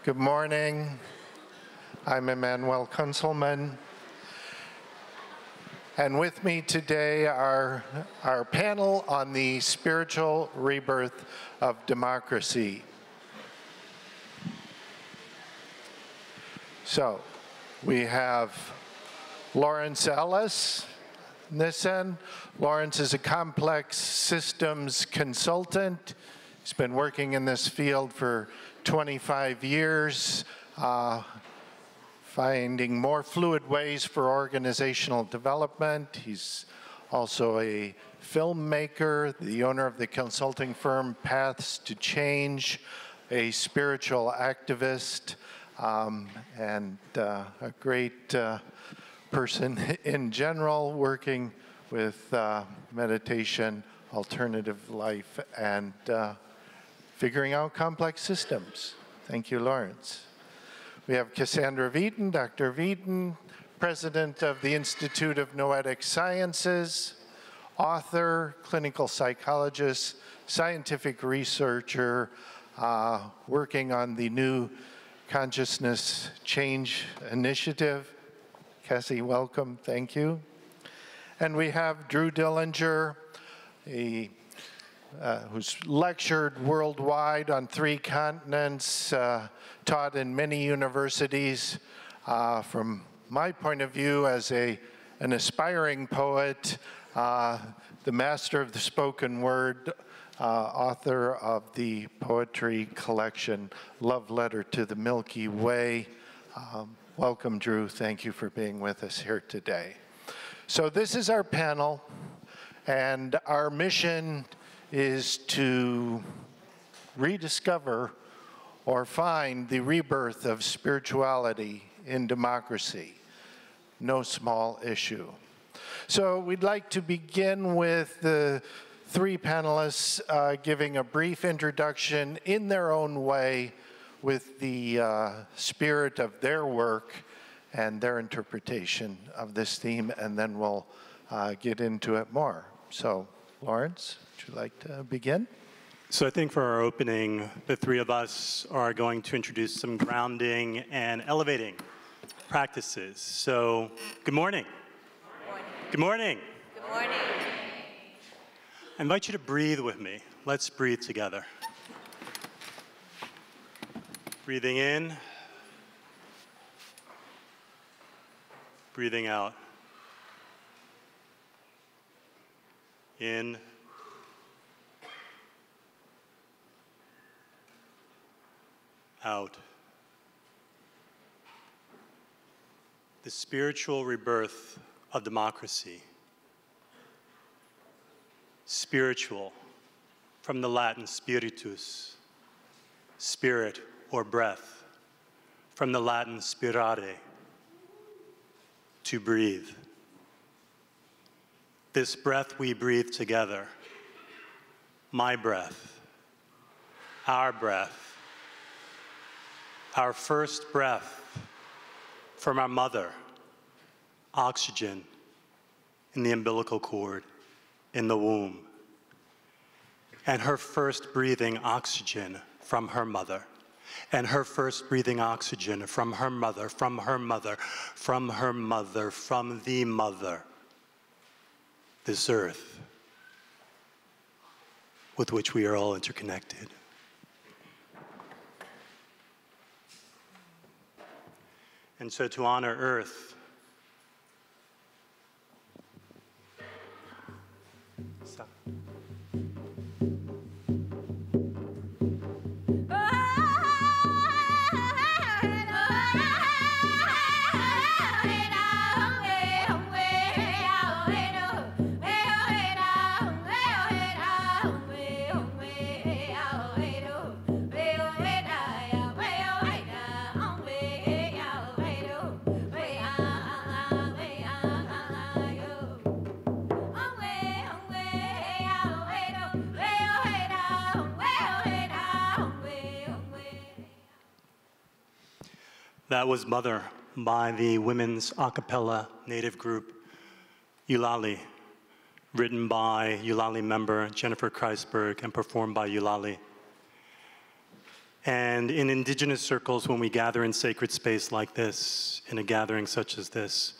Good morning. I'm Emmanuel Kunzelman. And with me today are our panel on the spiritual rebirth of democracy. So we have Lawrence Ellis on this end. Lawrence is a complex systems consultant. He's been working in this field for 25 years, finding more fluid ways for organizational development. He's also a filmmaker, the owner of the consulting firm Paths to Change, a spiritual activist, and a great person in general, working with meditation, alternative life, and figuring out complex systems. Thank you, Lawrence. We have Cassandra Vieten, Dr. Vieten, president of the Institute of Noetic Sciences, author, clinical psychologist, scientific researcher, working on the new Consciousness Change Initiative. Cassie, welcome, thank you. And we have Drew Dellinger, who's lectured worldwide on 3 continents, taught in many universities. From my point of view as an aspiring poet, the master of the spoken word, author of the poetry collection, Love Letter to the Milky Way. Welcome, Drew. Thank you for being with us here today. So this is our panel, and our mission is to rediscover or find the rebirth of spirituality in democracy. No small issue. So we'd like to begin with the 3 panelists giving a brief introduction in their own way with the spirit of their work and their interpretation of this theme, and then we'll get into it more. So, Lawrence, would you like to begin? So I think for our opening, the 3 of us are going to introduce some grounding and elevating practices. So, good morning. Good morning. Good morning. I invite you to breathe with me. Let's breathe together. Breathing in. Breathing out. In. Out. The spiritual rebirth of democracy. Spiritual, from the Latin spiritus, spirit or breath, from the Latin spirare, to breathe. This breath we breathe together, my breath, our first breath from our mother, oxygen in the umbilical cord, in the womb, and her first breathing oxygen from her mother, and her first breathing oxygen from her mother, from her mother, from her mother, from the mother, this earth with which we are all interconnected. And so to honor Earth, that was Mother by the women's a cappella native group, Eulali, written by Eulali member Jennifer Kreisberg and performed by Eulali. And in indigenous circles, when we gather in sacred space like this, in a gathering such as this,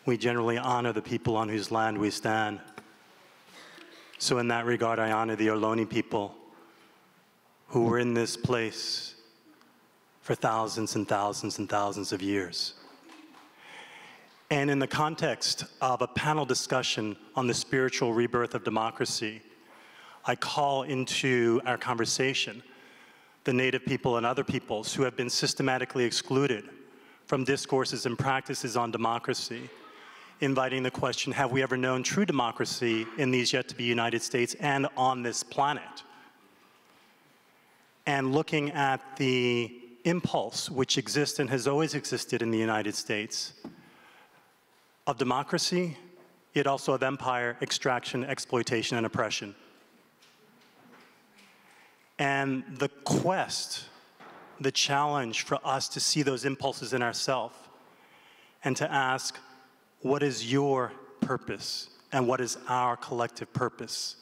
we generally honor the people on whose land we stand. So in that regard, I honor the Ohlone people who were in this place for thousands and thousands and thousands of years. And in the context of a panel discussion on the spiritual rebirth of democracy, I call into our conversation the Native people and other peoples who have been systematically excluded from discourses and practices on democracy, inviting the question, have we ever known true democracy in these yet-to-be United States and on this planet? And looking at the impulse which exists and has always existed in the United States of democracy, yet also of empire, extraction, exploitation, and oppression. And the quest, the challenge for us to see those impulses in ourselves and to ask, what is your purpose and what is our collective purpose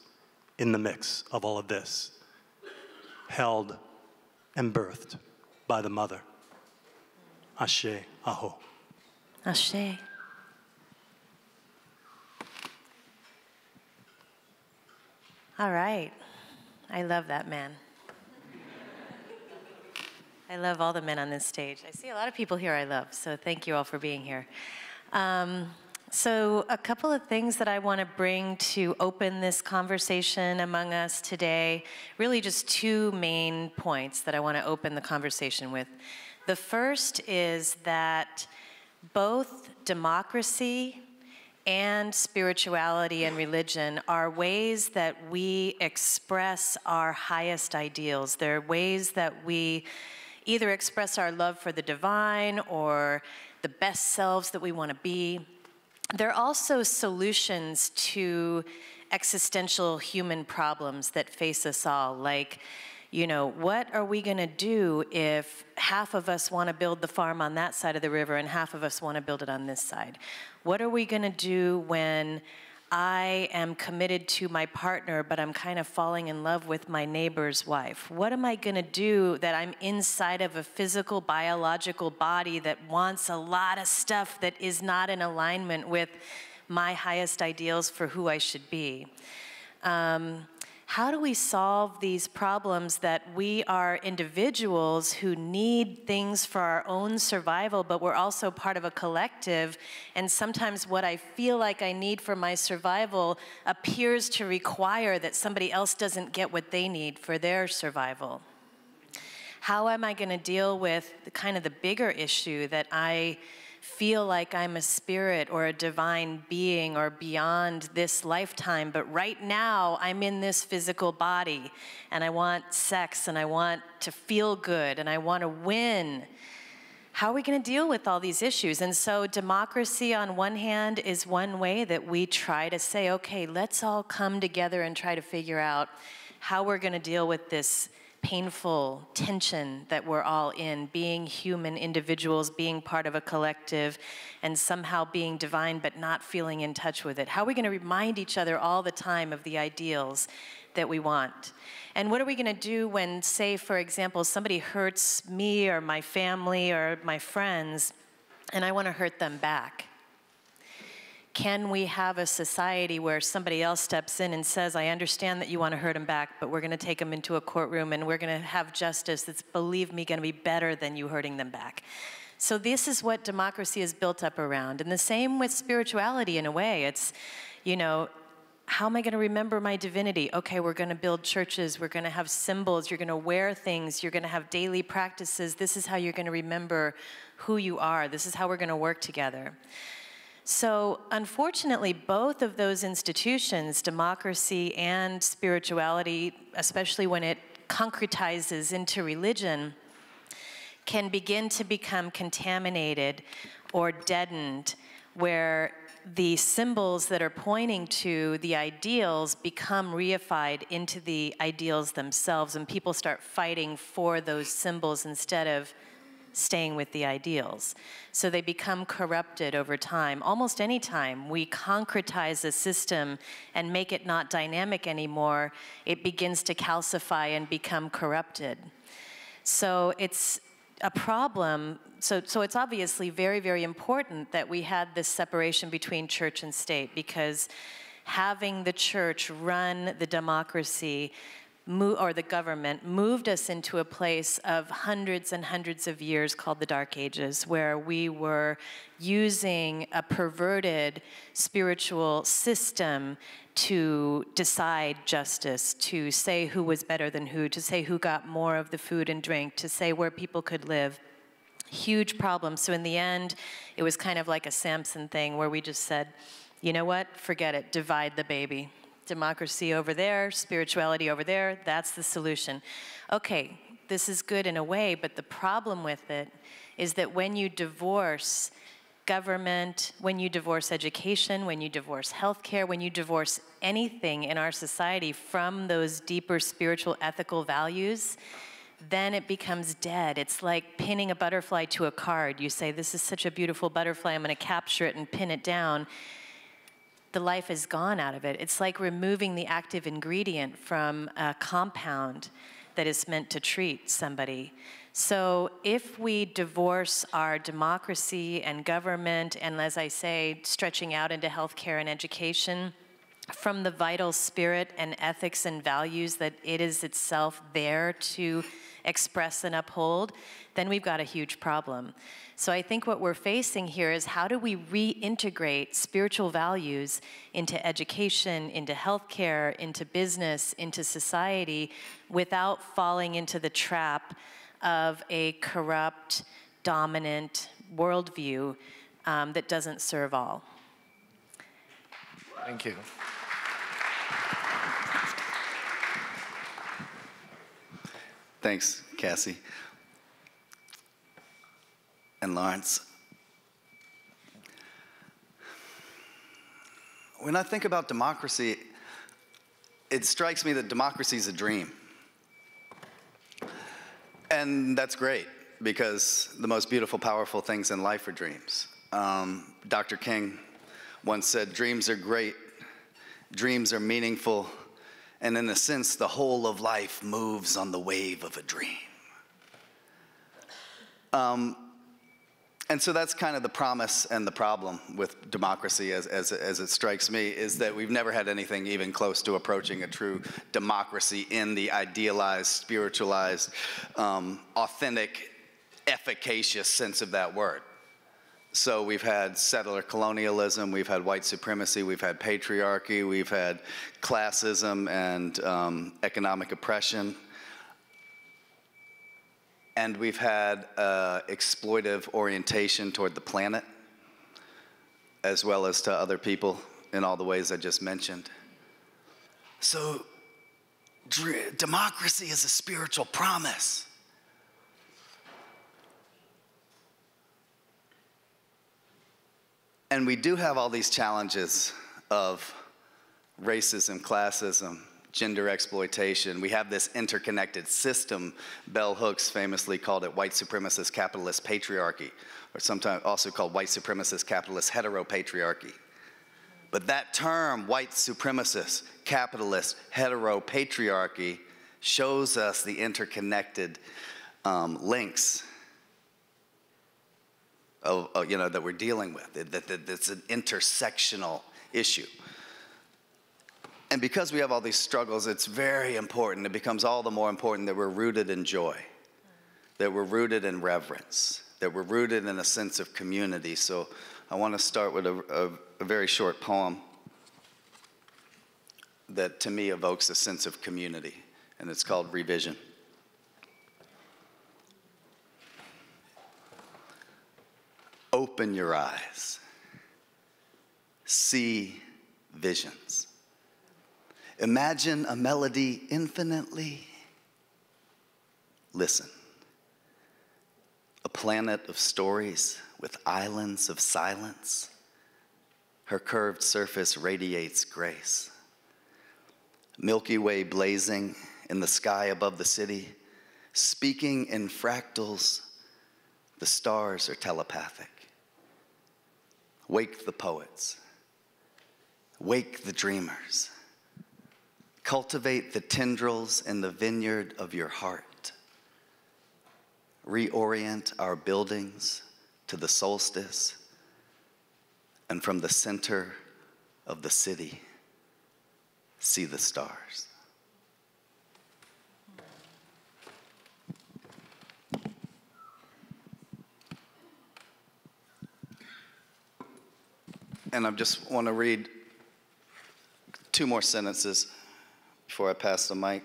in the mix of all of this, held and birthed by the mother? Ashe, aho. Ashe. All right. I love that man. I love all the men on this stage. I see a lot of people here I love, so thank you all for being here. So a couple of things that I want to bring to open this conversation among us today, really just two main points that I want to open the conversation with. The first is that both democracy and spirituality and religion are ways that we express our highest ideals. They're ways that we either express our love for the divine or the best selves that we want to be. They're also solutions to existential human problems that face us all, like, you know, what are we going to do if half of us want to build the farm on that side of the river and half of us want to build it on this side? What are we going to do when I am committed to my partner, but I'm kind of falling in love with my neighbor's wife? What am I going to do that I'm inside of a physical, biological body that wants a lot of stuff that is not in alignment with my highest ideals for who I should be? How do we solve these problems that we are individuals who need things for our own survival, but we're also part of a collective, and sometimes what I feel like I need for my survival appears to require that somebody else doesn't get what they need for their survival? How am I going to deal with the bigger issue that I feel like I'm a spirit or a divine being or beyond this lifetime, but right now I'm in this physical body and I want sex and I want to feel good and I want to win? How are we going to deal with all these issues? And so democracy on one hand is one way that we try to say, okay, let's all come together and try to figure out how we're going to deal with this painful tension that we're all in, being human individuals, being part of a collective, and somehow being divine but not feeling in touch with it. How are we going to remind each other all the time of the ideals that we want? And what are we going to do when, say, for example, somebody hurts me or my family or my friends, and I want to hurt them back? Can we have a society where somebody else steps in and says, I understand that you want to hurt him back, but we're going to take him into a courtroom and we're going to have justice that's, believe me, going to be better than you hurting them back? So this is what democracy is built up around. And the same with spirituality in a way. It's, you know, how am I going to remember my divinity? Okay, we're going to build churches. We're going to have symbols. You're going to wear things. You're going to have daily practices. This is how you're going to remember who you are. This is how we're going to work together. So unfortunately, both of those institutions, democracy and spirituality, especially when it concretizes into religion, can begin to become contaminated or deadened, where the symbols that are pointing to the ideals become reified into the ideals themselves, and people start fighting for those symbols instead of staying with the ideals. So they become corrupted over time. Almost any time we concretize a system and make it not dynamic anymore, it begins to calcify and become corrupted. So it's a problem. So it's obviously very, very important that we had this separation between church and state, because having the church run the democracy or the government moved us into a place of hundreds and hundreds of years called the Dark Ages, where we were using a perverted spiritual system to decide justice, to say who was better than who, to say who got more of the food and drink, to say where people could live. Huge problem. So in the end, it was kind of like a Samson thing where we just said, you know what, forget it, divide the baby. Democracy over there, spirituality over there, that's the solution. Okay, this is good in a way, but the problem with it is that when you divorce government, when you divorce education, when you divorce healthcare, when you divorce anything in our society from those deeper spiritual ethical values, then it becomes dead. It's like pinning a butterfly to a card. You say, this is such a beautiful butterfly, I'm going to capture it and pin it down. The life is gone out of it. It's like removing the active ingredient from a compound that is meant to treat somebody. So if we divorce our democracy and government, and as I say, stretching out into healthcare and education, from the vital spirit and ethics and values that it is itself there to express and uphold, then we've got a huge problem. So I think what we're facing here is, how do we reintegrate spiritual values into education, into healthcare, into business, into society, without falling into the trap of a corrupt, dominant worldview that doesn't serve all? Thank you. Thanks, Cassie. And Lawrence. When I think about democracy, it strikes me that democracy is a dream. And that's great, because the most beautiful, powerful things in life are dreams. Dr. King once said, dreams are great, dreams are meaningful, and in a sense, the whole of life moves on the wave of a dream. And so that's kind of the promise and the problem with democracy, as it strikes me, is that we've never had anything even close to approaching a true democracy in the idealized, spiritualized, authentic, efficacious sense of that word. So we've had settler colonialism, we've had white supremacy, we've had patriarchy, we've had classism and economic oppression. And we've had exploitive orientation toward the planet, as well as to other people in all the ways I just mentioned. So democracy is a spiritual promise. And we do have all these challenges of racism, classism, gender exploitation. We have this interconnected system. Bell Hooks famously called it white supremacist capitalist patriarchy, or sometimes also called white supremacist capitalist heteropatriarchy. But that term, white supremacist capitalist heteropatriarchy, shows us the interconnected links that we're dealing with. It's an intersectional issue. And because we have all these struggles, it's very important, it becomes all the more important that we're rooted in joy, that we're rooted in reverence, that we're rooted in a sense of community. So I want to start with a very short poem that to me evokes a sense of community, and it's called Revision. Open your eyes, see visions. Imagine a melody infinitely. Listen. A planet of stories with islands of silence. Her curved surface radiates grace. Milky Way blazing in the sky above the city. Speaking in fractals, the stars are telepathic. Wake the poets. Wake the dreamers. Cultivate the tendrils in the vineyard of your heart. reorient our buildings to the solstice, and from the center of the city, see the stars. And I just want to read 2 more sentences before I pass the mic.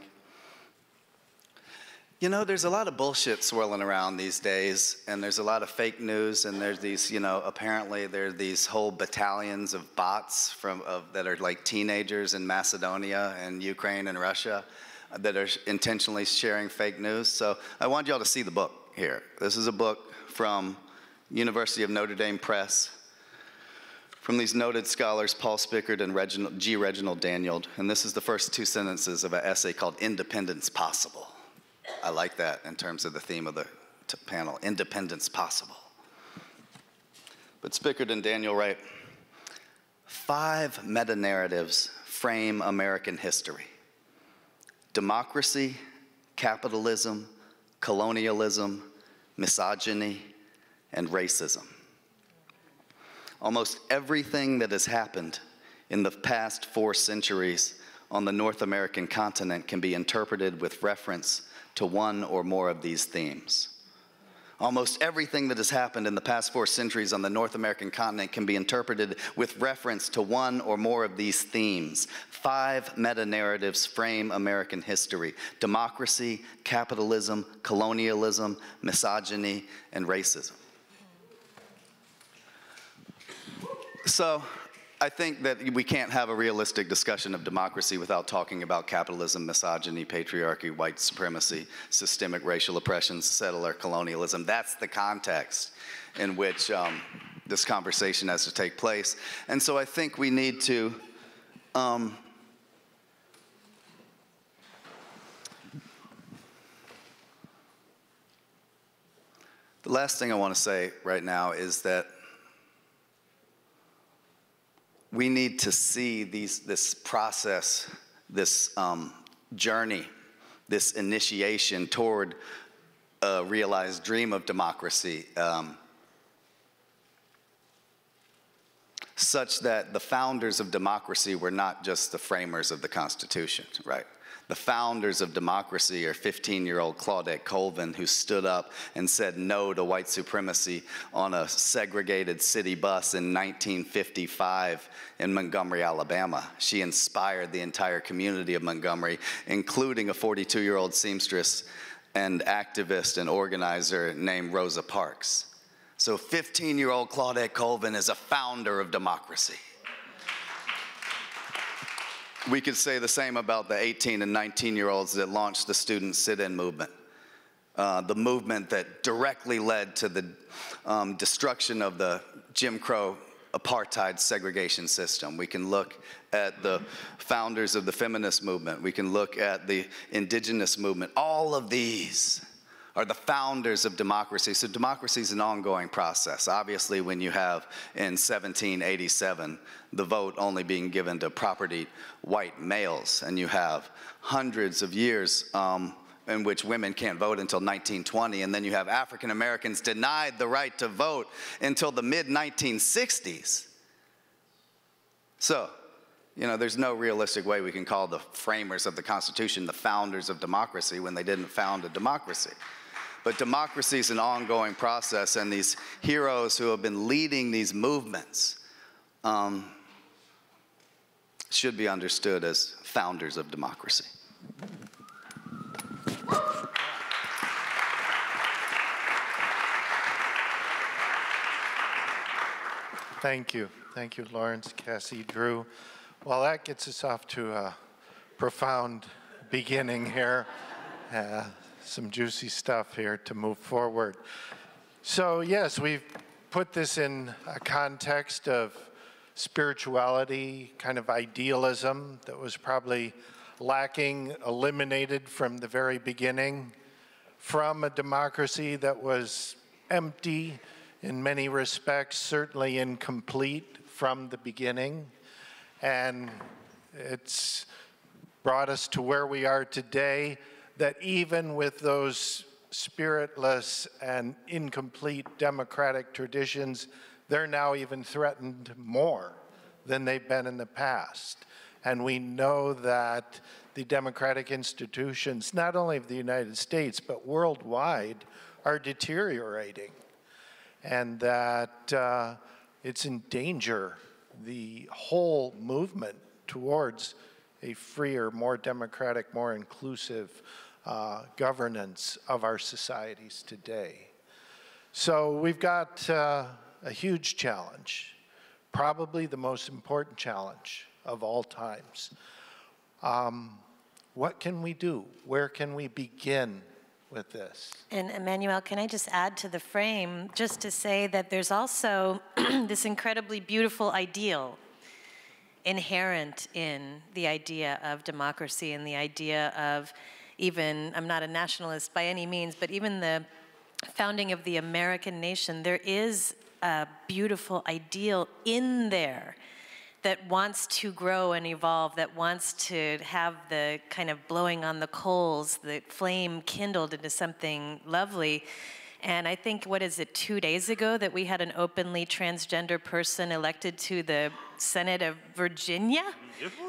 You know, there's a lot of bullshit swirling around these days, and there's a lot of fake news, and there's these, apparently there are these whole battalions of bots that are like teenagers in Macedonia and Ukraine and Russia that are intentionally sharing fake news. So I want y'all to see the book here. This is a book from University of Notre Dame Press, from these noted scholars, Paul Spickard and Reginald Daniel. And this is the first 2 sentences of an essay called Independence Possible. I like that in terms of the theme of the panel, Independence Possible. But Spickard and Daniel write, 5 meta-narratives frame American history: democracy, capitalism, colonialism, misogyny, and racism. Almost everything that has happened in the past 4 centuries on the North American continent can be interpreted with reference to one or more of these themes. Almost everything that has happened in the past 4 centuries on the North American continent can be interpreted with reference to one or more of these themes. 5 meta-narratives frame American history: democracy, capitalism, colonialism, misogyny, and racism. So I think that we can't have a realistic discussion of democracy without talking about capitalism, misogyny, patriarchy, white supremacy, systemic racial oppression, settler colonialism. That's the context in which this conversation has to take place. And so I think we need to the last thing I want to say right now is that we need to see this process, this journey, this initiation toward a realized dream of democracy, such that the founders of democracy were not just the framers of the Constitution, right? The founders of democracy are 15-year-old Claudette Colvin, who stood up and said no to white supremacy on a segregated city bus in 1955 in Montgomery, Alabama. She inspired the entire community of Montgomery, including a 42-year-old seamstress and activist and organizer named Rosa Parks. So 15-year-old Claudette Colvin is a founder of democracy. We could say the same about the 18 and 19-year-olds that launched the student sit-in movement, the movement that directly led to the destruction of the Jim Crow apartheid segregation system. We can look at the founders of the feminist movement. We can look at the indigenous movement. All of these are the founders of democracy. So democracy is an ongoing process. Obviously, when you have, in 1787, the vote only being given to property white males, and you have hundreds of years in which women can't vote until 1920, and then you have African Americans denied the right to vote until the mid-1960s. So, there's no realistic way we can call the framers of the Constitution the founders of democracy when they didn't found a democracy. But democracy is an ongoing process, and these heroes who have been leading these movements should be understood as founders of democracy. Thank you. Thank you, Lawrence, Cassie, Drew. Well, that gets us off to a profound beginning here. Some juicy stuff here to move forward. So yes, we've put this in a context of spirituality, kind of idealism that was probably lacking, eliminated from the very beginning, from a democracy that was empty in many respects, certainly incomplete from the beginning. And it's brought us to where we are today, that even with those spiritless and incomplete democratic traditions, they're now even threatened more than they've been in the past. And we know that the democratic institutions, not only of the United States, but worldwide, are deteriorating. And that it's in danger, the whole movement towards a freer, more democratic, more inclusive governance of our societies today. So we've got a huge challenge, probably the most important challenge of all times. What can we do? Where can we begin with this? And Emmanuel, can I just add to the frame, just to say that there's also this incredibly beautiful ideal inherent in the idea of democracy and the idea of even, I'm not a nationalist by any means, but even the founding of the American nation, there is a beautiful ideal in there that wants to grow and evolve, that wants to have the kind of blowing on the coals, the flame kindled into something lovely. And I think, what is it, 2 days ago that we had an openly transgender person elected to the Senate of Virginia,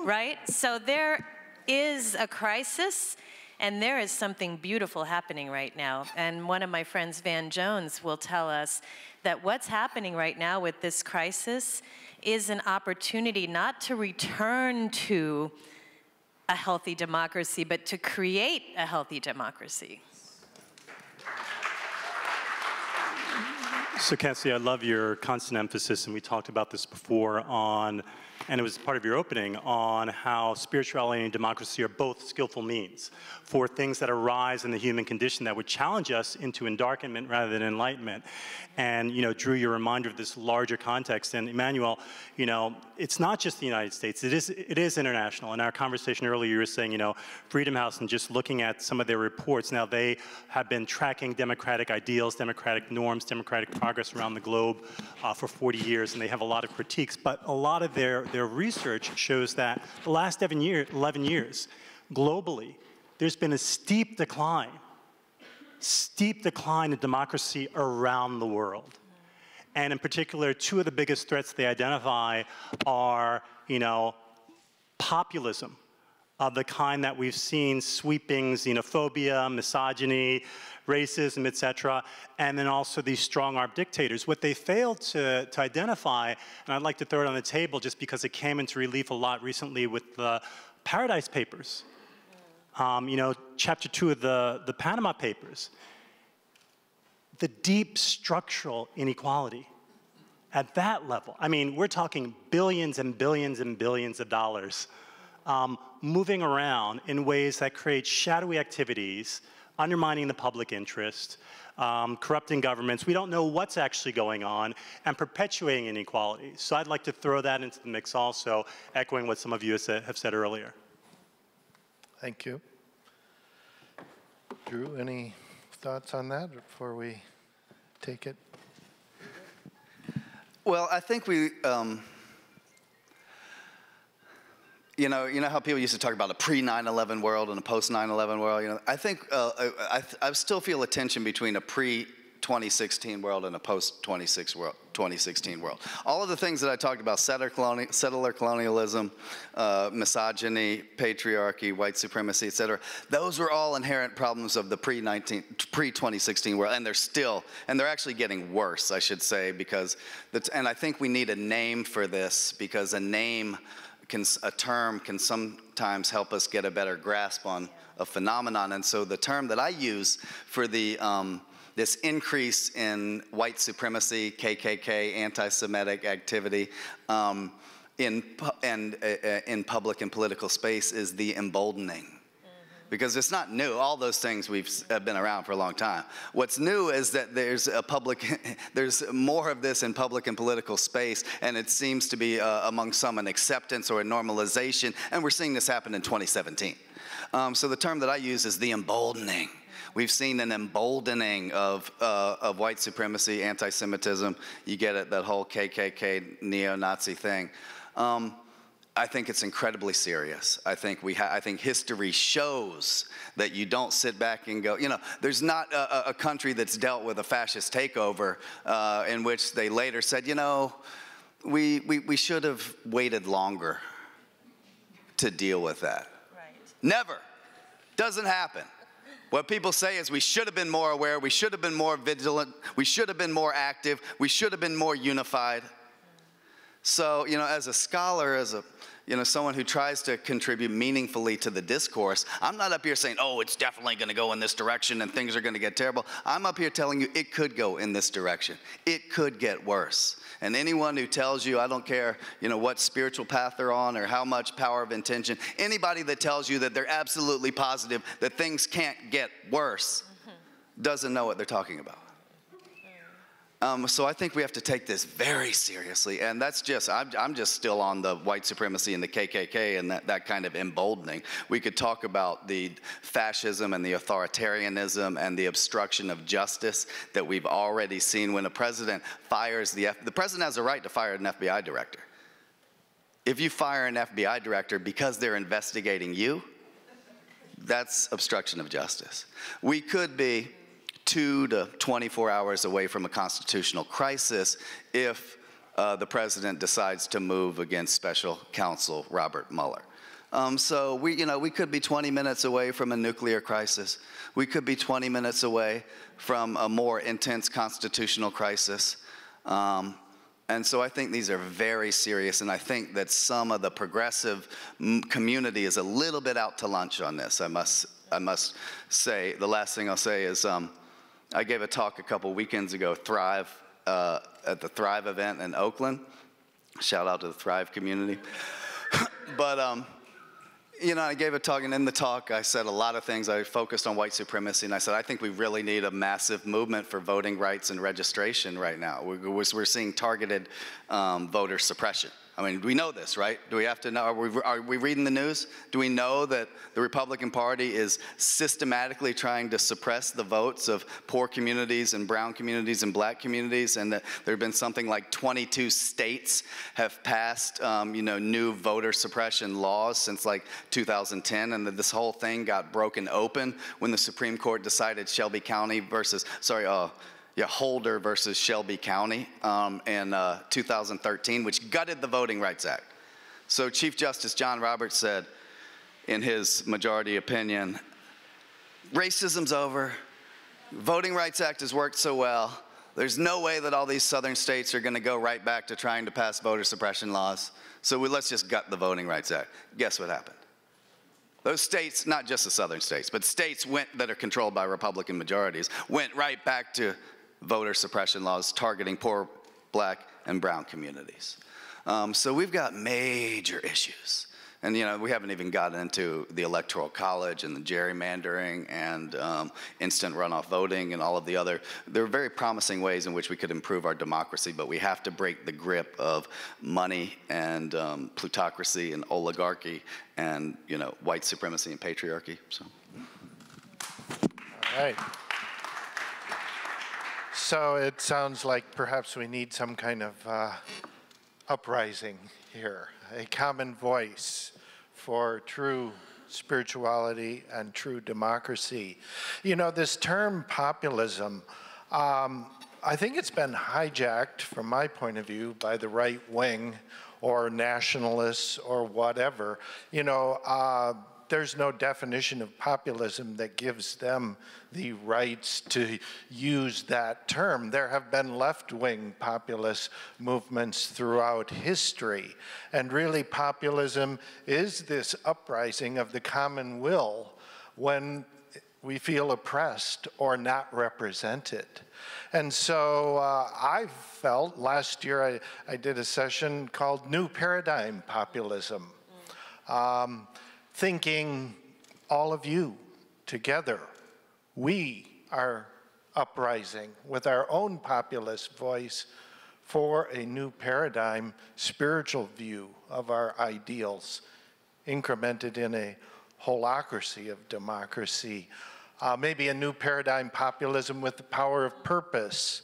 right? So there is a crisis, and there is something beautiful happening right now. And one of my friends, Van Jones, will tell us that what's happening right now with this crisis is an opportunity not to return to a healthy democracy, but to create a healthy democracy. So Cassie, I love your constant emphasis, and we talked about this before on, and it was part of your opening, on how spirituality and democracy are both skillful means for things that arise in the human condition that would challenge us into endarkenment rather than enlightenment. And, you know, Drew, your reminder of this larger context. And Emmanuel, you know, it's not just the United States, it is international. In our conversation earlier, you were saying, you know, Freedom House, and just looking at some of their reports, now they have been tracking democratic ideals, democratic norms, democratic progress around the globe for 40 years, and they have a lot of critiques. But a lot of their research shows that the last 11 years, globally, there's been a steep decline in democracy around the world. And in particular, two of the biggest threats they identify are, you know, populism of the kind that we've seen sweeping xenophobia, misogyny, racism, et cetera, and then also these strong-arm dictators. What they failed to identify, and I'd like to throw it on the table just because it came into relief a lot recently with the Paradise Papers, you know, Chapter 2 of the Panama Papers, the deep structural inequality at that level. I mean, we're talking billions and billions and billions of dollars moving around in ways that create shadowy activities, undermining the public interest, corrupting governments. We don't know what's actually going on, and perpetuating inequality. So I'd like to throw that into the mix also, echoing what some of you have said earlier. Thank you. Drew, any thoughts on that before we take it? Well, I think we, you know how people used to talk about a pre-9/11 world and a post-9/11 world. You know, I think I still feel a tension between a pre-2016 world and a post-2016 world. All of the things that I talked about, settler colonialism, misogyny, patriarchy, white supremacy, et cetera, those were all inherent problems of the pre-2016 world, and they're actually getting worse, I should say, because and I think we need a name for this, because a term can sometimes help us get a better grasp on a phenomenon. And so the term that I use for this increase in white supremacy, KKK, anti-Semitic activity in public and political space is the emboldening. Because it's not new. All those things have been around for a long time. What's new is that there's more of this in public and political space, and it seems to be among some an acceptance or a normalization, and we're seeing this happen in 2017. So the term that I use is the emboldening. We've seen an emboldening of white supremacy, anti-Semitism. You get it, that whole KKK neo-Nazi thing. I think it's incredibly serious. I think I think history shows that you don't sit back and go, you know, there's not a country that's dealt with a fascist takeover in which they later said, you know, we should have waited longer to deal with that. Right. Never. Doesn't happen. What people say is we should have been more aware, we should have been more vigilant, we should have been more active, we should have been more unified. So, you know, as a scholar, as a, you know, someone who tries to contribute meaningfully to the discourse, I'm not up here saying, oh, it's definitely going to go in this direction and things are going to get terrible. I'm up here telling you it could go in this direction. It could get worse. And anyone who tells you, I don't care, you know, what spiritual path they're on or how much power of intention, anybody that tells you that they're absolutely positive that things can't get worse doesn't know what they're talking about. So I think we have to take this very seriously, and that's just, I'm just still on the white supremacy and the KKK and that kind of emboldening. We could talk about the fascism and the authoritarianism and the obstruction of justice that we've already seen when a president fires the president has a right to fire an FBI director. If you fire an FBI director because they're investigating you, that's obstruction of justice. We could be 2 to 24 hours away from a constitutional crisis if the president decides to move against special counsel Robert Mueller. So we could be 20 minutes away from a nuclear crisis. We could be 20 minutes away from a more intense constitutional crisis. And so I think these are very serious, and I think that some of the progressive community is a little bit out to lunch on this. I must say, the last thing I'll say is, I gave a talk a couple weekends ago, Thrive, at the Thrive event in Oakland. Shout out to the Thrive community. But, you know, I gave a talk, and in the talk, I said a lot of things. I focused on white supremacy, and I said, I think we really need a massive movement for voting rights and registration right now. We're seeing targeted voter suppression. I mean, we know this, right? Do we have to know? Are we reading the news? Do we know that the Republican Party is systematically trying to suppress the votes of poor communities and brown communities and black communities, and that there have been something like 22 states have passed, you know, new voter suppression laws since like 2010, and that this whole thing got broken open when the Supreme Court decided Shelby County versus, Holder versus Shelby County in 2013, which gutted the Voting Rights Act. So Chief Justice John Roberts said in his majority opinion, racism's over, Voting Rights Act has worked so well, there's no way that all these southern states are going to go right back to trying to pass voter suppression laws, so let's just gut the Voting Rights Act. Guess what happened? Those states, not just the southern states, but states that are controlled by Republican majorities, went right back to voter suppression laws targeting poor black and brown communities. So we've got major issues. And, you know, we haven't even gotten into the Electoral College and the gerrymandering and instant runoff voting and all of the other. There are very promising ways in which we could improve our democracy, but we have to break the grip of money and plutocracy and oligarchy and, you know, white supremacy and patriarchy. So. All right. So it sounds like perhaps we need some kind of uprising here, a common voice for true spirituality and true democracy. You know, this term populism, I think it's been hijacked, from my point of view, by the right wing or nationalists or whatever. You know, there's no definition of populism that gives them the rights to use that term. There have been left-wing populist movements throughout history, and really populism is this uprising of the common will when we feel oppressed or not represented. And so I felt, last year I did a session called New Paradigm Populism, thinking all of you together, we are uprising with our own populist voice for a new paradigm, spiritual view of our ideals, incremented in a holacracy of democracy. Maybe a new paradigm populism with the power of purpose.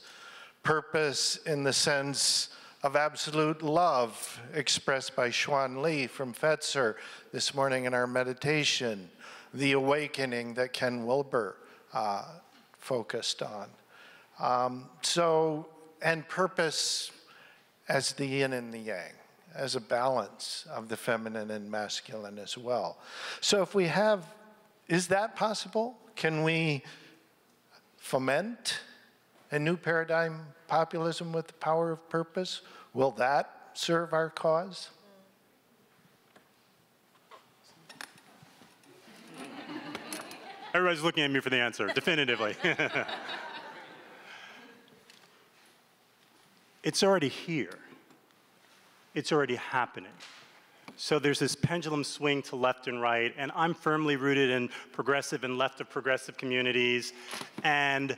Purpose in the sense of absolute love expressed by Xuan Li from Fetzer this morning in our meditation, the awakening that Ken Wilber focused on. And purpose as the yin and the yang, as a balance of the feminine and masculine as well. So if we have, is that possible? Can we foment a new paradigm populism with the power of purpose? Will that serve our cause? Everybody's looking at me for the answer, definitively. It's already here. It's already happening. So there's this pendulum swing to left and right, and I'm firmly rooted in progressive and left of progressive communities. And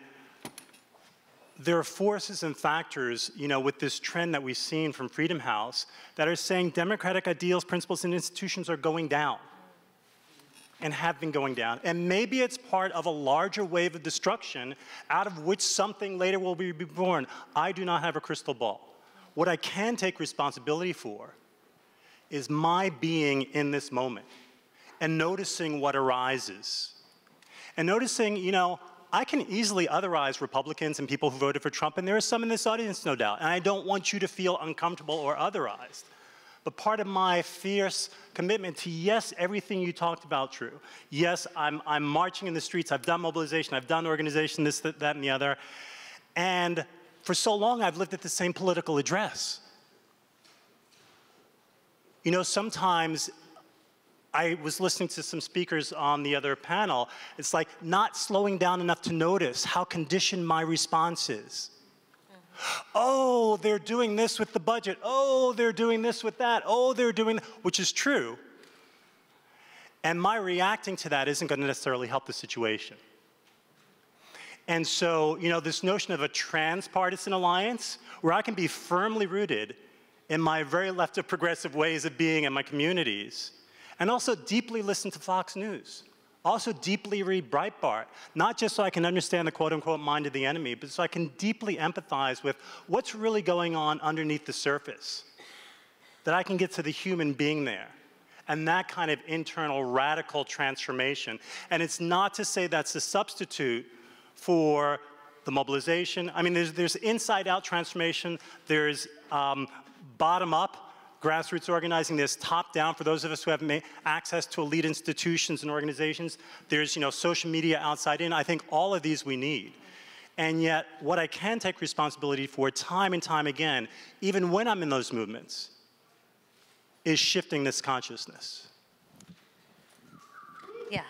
there are forces and factors, you know, with this trend that we've seen from Freedom House that are saying democratic ideals, principles, and institutions are going down and have been going down. And maybe it's part of a larger wave of destruction out of which something later will be born. I do not have a crystal ball. What I can take responsibility for is my being in this moment and noticing what arises. And noticing, you know, I can easily otherize Republicans and people who voted for Trump, and there are some in this audience, no doubt, and I don't want you to feel uncomfortable or otherized. But part of my fierce commitment to, yes, everything you talked about, true. Yes, I'm marching in the streets, I've done mobilization, I've done organization, this, that, and the other. And for so long, I've lived at the same political address. You know, sometimes I was listening to some speakers on the other panel. It's like not slowing down enough to notice how conditioned my response is. Oh, they're doing this with the budget. Oh, they're doing this with that. Oh, they're doing, which is true. And my reacting to that isn't going to necessarily help the situation. And so, you know, this notion of a transpartisan alliance where I can be firmly rooted in my very left of progressive ways of being in my communities, and also deeply listen to Fox News. Also deeply read Breitbart, not just so I can understand the quote-unquote mind of the enemy, but so I can deeply empathize with what's really going on underneath the surface, that I can get to the human being there, and that kind of internal radical transformation. And it's not to say that's a substitute for the mobilization. I mean, there's inside-out transformation, there's bottom-up, grassroots organizing, there's top-down for those of us who have access to elite institutions and organizations. There's, you know, social media outside in. I think all of these we need. And yet, what I can take responsibility for time and time again, even when I'm in those movements, is shifting this consciousness. Yeah.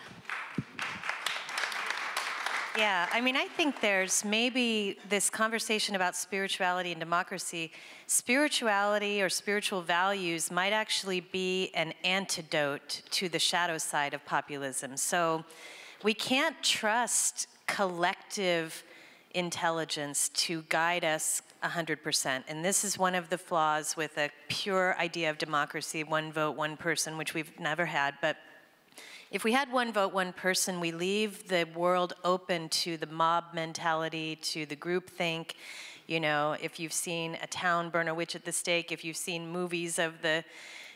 Yeah, I mean, I think there's maybe this conversation about spirituality and democracy. Spirituality or spiritual values might actually be an antidote to the shadow side of populism. So we can't trust collective intelligence to guide us 100%. And this is one of the flaws with a pure idea of democracy, one vote, one person, which we've never had. But if we had one vote, one person, we leave the world open to the mob mentality, to the groupthink. You know, if you've seen a town burn a witch at the stake, if you've seen movies of the,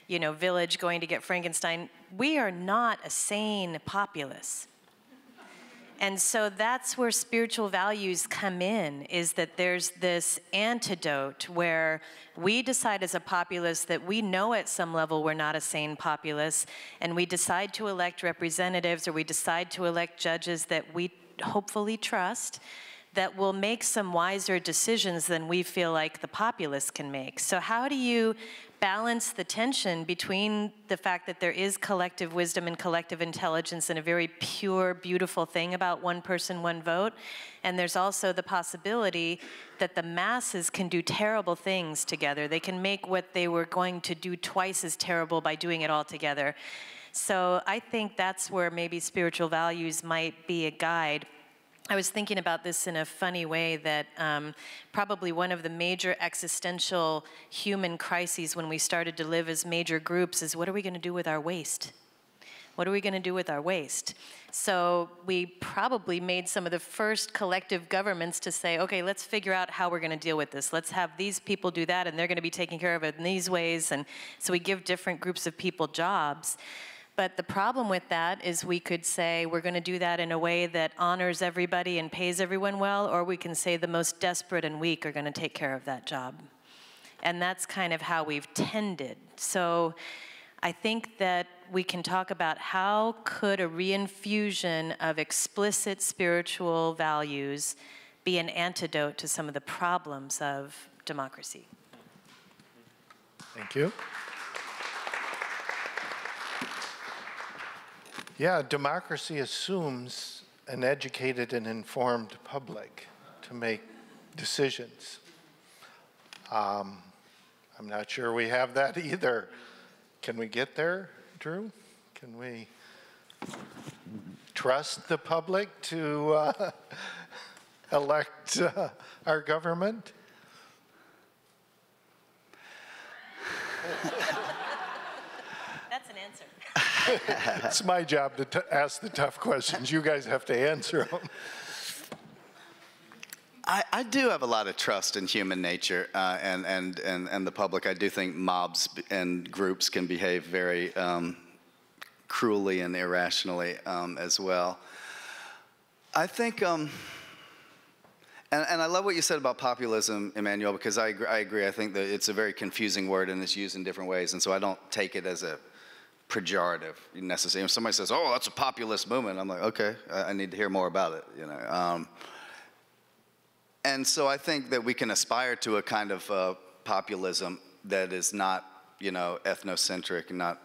you know, village going to get Frankenstein, we are not a sane populace. And so that's where spiritual values come in, is that there's this antidote where we decide as a populace that we know at some level we're not a sane populace, and we decide to elect representatives or we decide to elect judges that we hopefully trust, that will make some wiser decisions than we feel like the populace can make. So how do you balance the tension between the fact that there is collective wisdom and collective intelligence and a very pure, beautiful thing about one person, one vote, and there's also the possibility that the masses can do terrible things together. They can make what they were going to do twice as terrible by doing it all together. So I think that's where maybe spiritual values might be a guide. I was thinking about this in a funny way, that probably one of the major existential human crises when we started to live as major groups is, what are we going to do with our waste? What are we going to do with our waste? So we probably made some of the first collective governments to say, okay, let's figure out how we're going to deal with this. Let's have these people do that, and they're going to be taking care of it in these ways. And so we give different groups of people jobs. But the problem with that is we could say we're going to do that in a way that honors everybody and pays everyone well, or we can say the most desperate and weak are going to take care of that job. And that's kind of how we've tended. So I think that we can talk about how could a reinfusion of explicit spiritual values be an antidote to some of the problems of democracy. Thank you. Yeah, democracy assumes an educated and informed public to make decisions. I'm not sure we have that either. Can we get there, Drew? Can we trust the public to elect our government? That's an answer. It's my job to ask the tough questions. You guys have to answer them. I do have a lot of trust in human nature and the public. I do think mobs and groups can behave very cruelly and irrationally as well. I think, and I love what you said about populism, Emmanuel, because I agree. I think that it's a very confusing word and it's used in different ways, and so I don't take it as a pejorative necessarily. If somebody says, "Oh, that's a populist movement," I'm like, okay, I need to hear more about it, you know. And so I think that we can aspire to a kind of populism that is not, you know, ethnocentric and not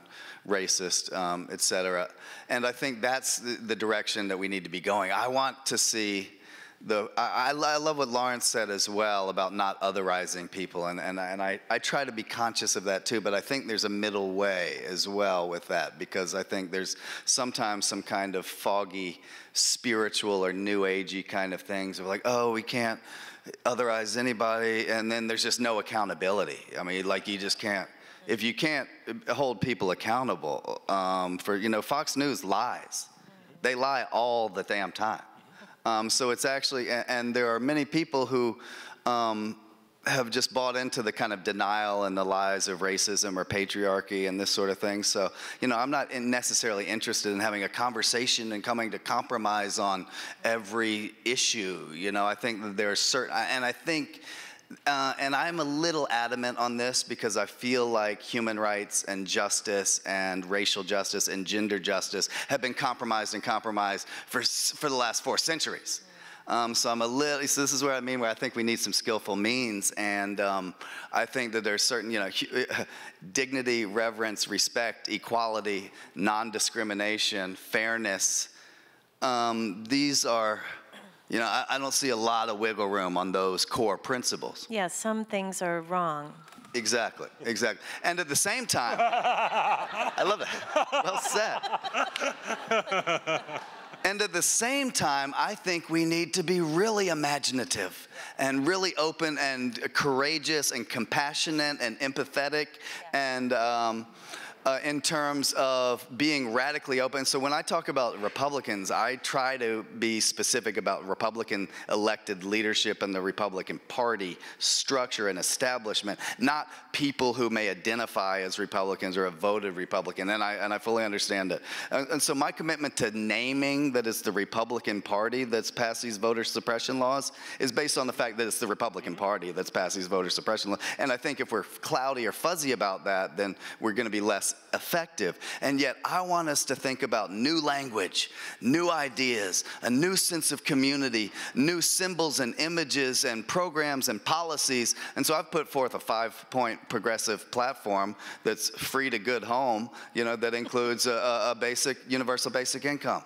racist, et cetera. And I think that's the direction that we need to be going. I want to see I love what Lawrence said as well about not otherizing people, and I try to be conscious of that too, but I think there's a middle way as well with that, because I think there's sometimes some kind of foggy spiritual or new agey kind of things of like, oh, we can't otherize anybody, and then there's just no accountability. I mean, like, you just can't, if you can't hold people accountable for, you know, Fox News lies. They lie all the damn time. So it's actually, and there are many people who have just bought into the kind of denial and the lies of racism or patriarchy and this sort of thing. So, you know, I'm not necessarily interested in having a conversation and coming to compromise on every issue. You know, I think that there are certain, and I think, and I'm a little adamant on this because I feel like human rights and justice and racial justice and gender justice have been compromised for the last 4 centuries. So I'm a little, so this is where I think we need some skillful means, and I think that there's certain, you know, dignity, reverence, respect, equality, non-discrimination, fairness. These are, you know, I don't see a lot of wiggle room on those core principles. Yeah, some things are wrong. Exactly, exactly. And at the same time, I love that. Well said. And at the same time, I think we need to be really imaginative and really open and courageous and compassionate and empathetic and in terms of being radically open. So when I talk about Republicans, I try to be specific about Republican elected leadership and the Republican Party structure and establishment, not people who may identify as Republicans or have voted Republican, and I fully understand it. And so my commitment to naming that it's the Republican Party that's passed these voter suppression laws is based on the fact that it's the Republican Party that's passed these voter suppression laws. And I think if we're cloudy or fuzzy about that, then we're going to be less effective. And yet I want us to think about new language, new ideas, a new sense of community, new symbols and images and programs and policies. And so I've put forth a 5-point progressive platform that's free to good home, you know, that includes a basic, universal basic income.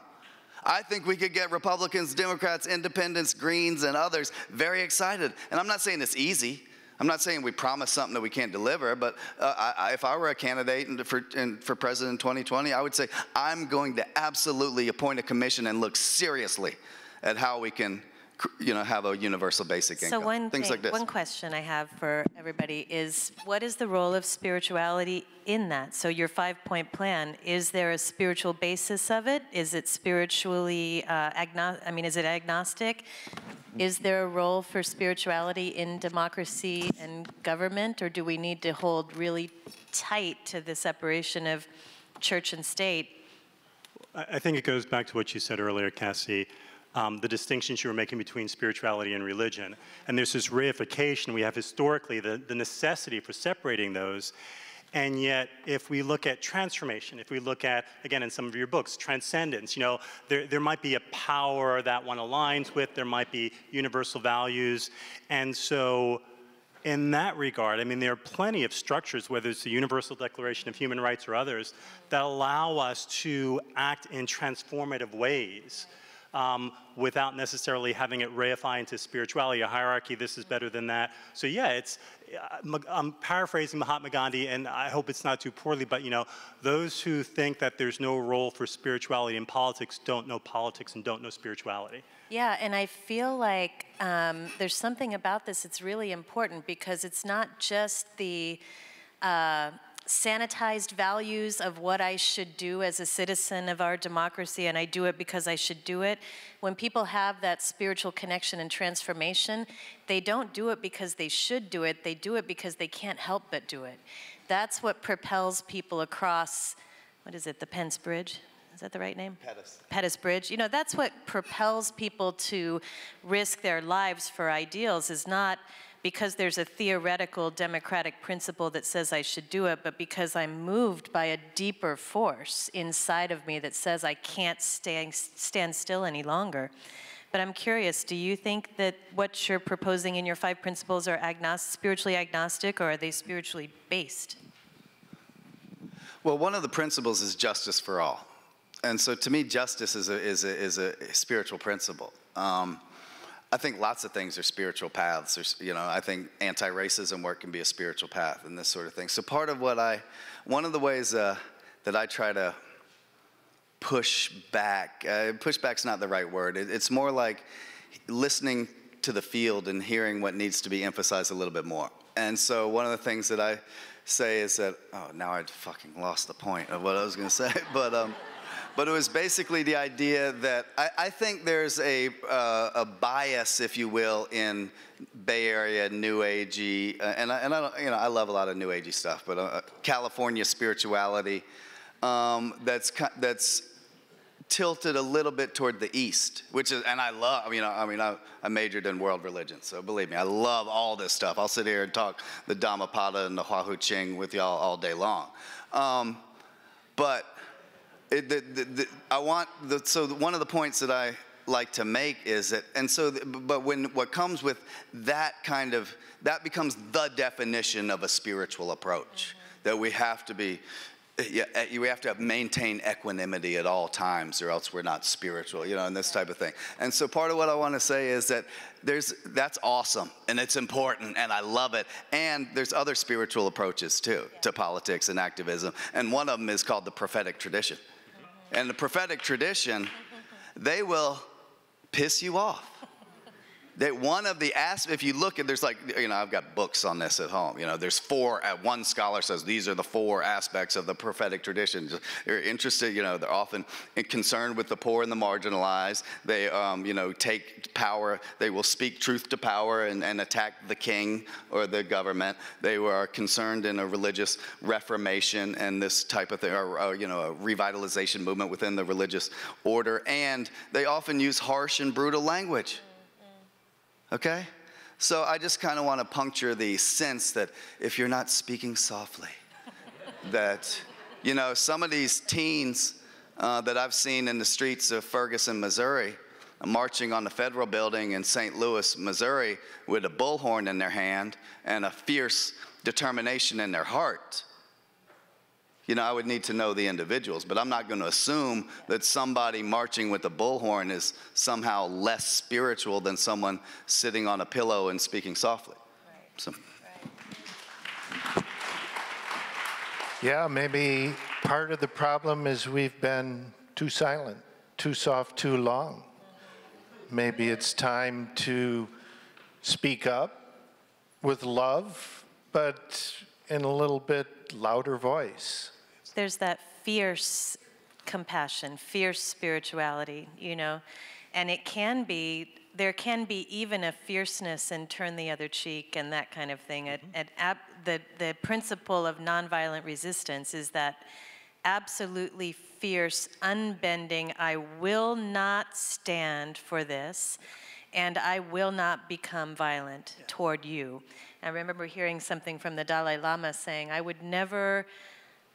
I think we could get Republicans, Democrats, Independents, Greens, and others very excited. And I'm not saying it's easy. I'm not saying we promise something that we can't deliver, but if I were a candidate for president in 2020, I would say I'm going to absolutely appoint a commission and look seriously at how we can have a universal basic income. So Things like this. one question I have for everybody is, what is the role of spirituality in that? So your 5-point plan, is there a spiritual basis of it? Is it spiritually is it agnostic? Is there a role for spirituality in democracy and government, or do we need to hold really tight to the separation of church and state? I think it goes back to what you said earlier, Cassie. The distinctions you were making between spirituality and religion. And there's this reification. We have historically the necessity for separating those. And yet, if we look at transformation, if we look at, again, in some of your books, transcendence, there might be a power that one aligns with, there might be universal values. And so, in that regard, there are plenty of structures, whether it's the Universal Declaration of Human Rights or others, that allow us to act in transformative ways. Without necessarily having it reify into spirituality, a hierarchy, this is better than that. So yeah, I'm paraphrasing Mahatma Gandhi, and I hope it's not too poorly, but those who think that there's no role for spirituality in politics don't know politics and don't know spirituality. Yeah, and I feel like there's something about this that's really important, because it's not just the sanitized values of what I should do as a citizen of our democracy, and I do it because I should do it. When people have that spiritual connection and transformation, they don't do it because they should do it, they do it because they can't help but do it. That's what propels people across, what is it, the Pence Bridge? Is that the right name? Pettus Bridge. That's what propels people to risk their lives for ideals, is not because there's a theoretical democratic principle that says I should do it, but because I'm moved by a deeper force inside of me that says I can't stand still any longer. But I'm curious, do you think that what you're proposing in your 5 principles are spiritually agnostic, or are they spiritually based? Well, one of the principles is justice for all. And so to me, justice is a spiritual principle. I think lots of things are spiritual paths. I think anti-racism work can be a spiritual path and this sort of thing. So one of the ways that I try to pushback's not the right word. It's more like listening to the field and hearing what needs to be emphasized a little bit more. And so one of the things that I say is that, now I fucking lost the point of what I was going to say, but it was basically the idea that I think there's a bias, if you will, in Bay Area New Agey, and I don't, I love a lot of New Agey stuff, but California spirituality that's tilted a little bit toward the East, which is, and I love. I majored in world religion, so believe me, I love all this stuff. I'll sit here and talk the Dhammapada and the Hua Ching with y'all all day long, but. So one of the points that I like to make is that, what comes with that that becomes the definition of a spiritual approach, that we have to maintain equanimity at all times, or else we're not spiritual, and this type of thing. And so part of what I want to say is that that's awesome, and it's important, and I love it. And there's other spiritual approaches too, to politics and activism, and one of them is called the prophetic tradition. And the prophetic tradition, they will piss you off. That one of the if you look at, there's I've got books on this at home. There's 4. One scholar says these are the 4 aspects of the prophetic tradition. They're interested. They're often concerned with the poor and the marginalized. They, take power. They will speak truth to power and attack the king or the government. They are concerned in a religious reformation and this type of thing, or a revitalization movement within the religious order. And they often use harsh and brutal language. Okay? So I just kind of want to puncture the sense that if you're not speaking softly, that, some of these teens that I've seen in the streets of Ferguson, Missouri, marching on the federal building in St. Louis, Missouri, with a bullhorn in their hand and a fierce determination in their heart. I would need to know the individuals, but I'm not going to assume that somebody marching with a bullhorn is somehow less spiritual than someone sitting on a pillow and speaking softly. Right. So. Right. Yeah, maybe part of the problem is we've been too silent, too soft, too long. maybe it's time to speak up with love, but in a little bit louder voice. There's that fierce compassion, fierce spirituality, you know, and it can be, there can be even a fierceness in turn the other cheek and that kind of thing. The principle of nonviolent resistance is that absolutely fierce, unbending, I will not stand for this, and I will not become violent toward you. I remember hearing something from the Dalai Lama saying, I would never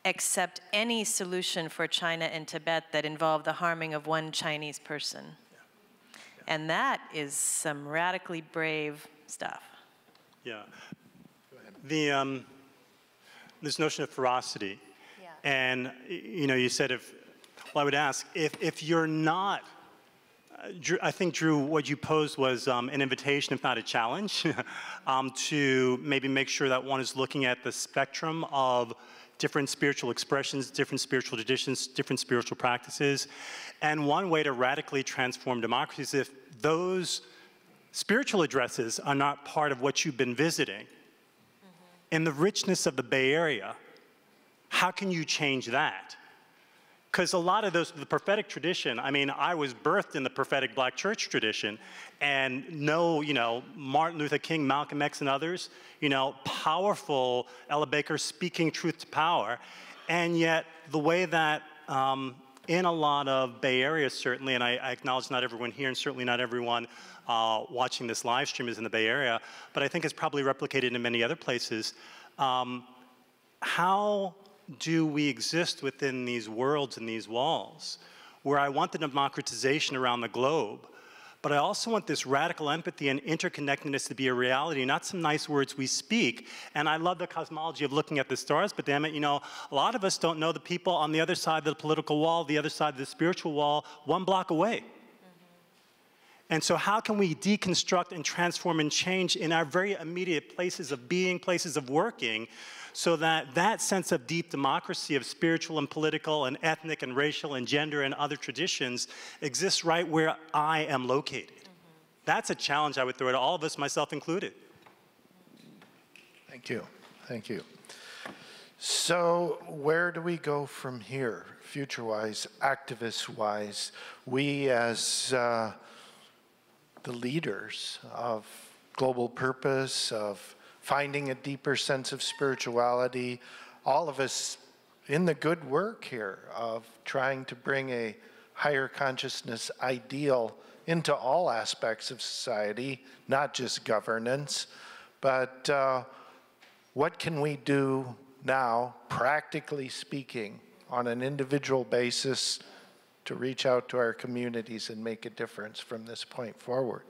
accept any solution for China and Tibet that involved the harming of one Chinese person. And that is some radically brave stuff. Yeah. This notion of ferocity. Yeah. And, you know, you said well, I would ask, if you're not, I think, Drew, what you posed was an invitation, if not a challenge, to maybe make sure that one is looking at the spectrum of different spiritual expressions, different spiritual traditions, different spiritual practices. And one way to radically transform democracy is if those spiritual addresses are not part of what you've been visiting. In the richness of the Bay Area, how can you change that? Because a lot of those, the prophetic tradition, I mean, I was birthed in the prophetic black church tradition, and you know, Martin Luther King, Malcolm X, and others, you know, powerful Ella Baker speaking truth to power, and yet the way that in a lot of Bay Area, certainly, and I acknowledge not everyone here, and certainly not everyone watching this live stream is in the Bay Area, but I think it's probably replicated in many other places. How do we exist within these worlds and these walls, where I want the democratization around the globe, but I also want this radical empathy and interconnectedness to be a reality, not some nice words we speak. And I love the cosmology of looking at the stars, but damn it, you know, a lot of us don't know the people on the other side of the political wall, the other side of the spiritual wall, 1 block away. And so how can we deconstruct and transform and change in our very immediate places of being, places of working, so that that sense of deep democracy of spiritual and political and ethnic and racial and gender and other traditions exists right where I am located? That's a challenge I would throw at all of us, myself included. Thank you. Thank you. So where do we go from here, future-wise, activist-wise? We as the leaders of global purpose, of finding a deeper sense of spirituality, all of us in the good work here of trying to bring a higher consciousness ideal into all aspects of society, not just governance, but what can we do now, practically speaking, on an individual basis to reach out to our communities and make a difference from this point forward?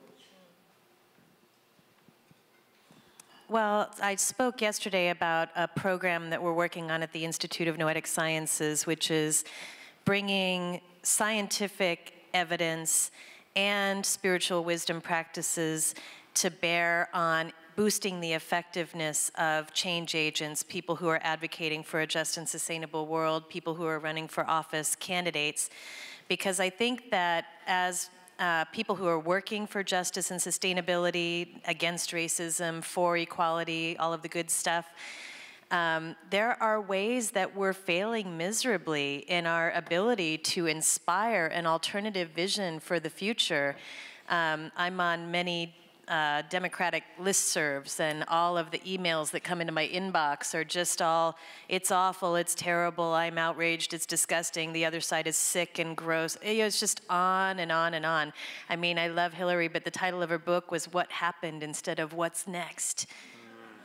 Well, I spoke yesterday about a program that we're working on at the Institute of Noetic Sciences, which is bringing scientific evidence and spiritual wisdom practices to bear on boosting the effectiveness of change agents, people who are advocating for a just and sustainable world, people who are running for office, candidates. Because I think that as people who are working for justice and sustainability, against racism, for equality, all of the good stuff, there are ways that we're failing miserably in our ability to inspire an alternative vision for the future. I'm on many Democratic listservs, and all of the emails that come into my inbox are just all, it's awful, it's terrible, I'm outraged, it's disgusting, the other side is sick and gross. It's just on and on and on. I mean, I love Hillary, but the title of her book was What Happened instead of What's Next.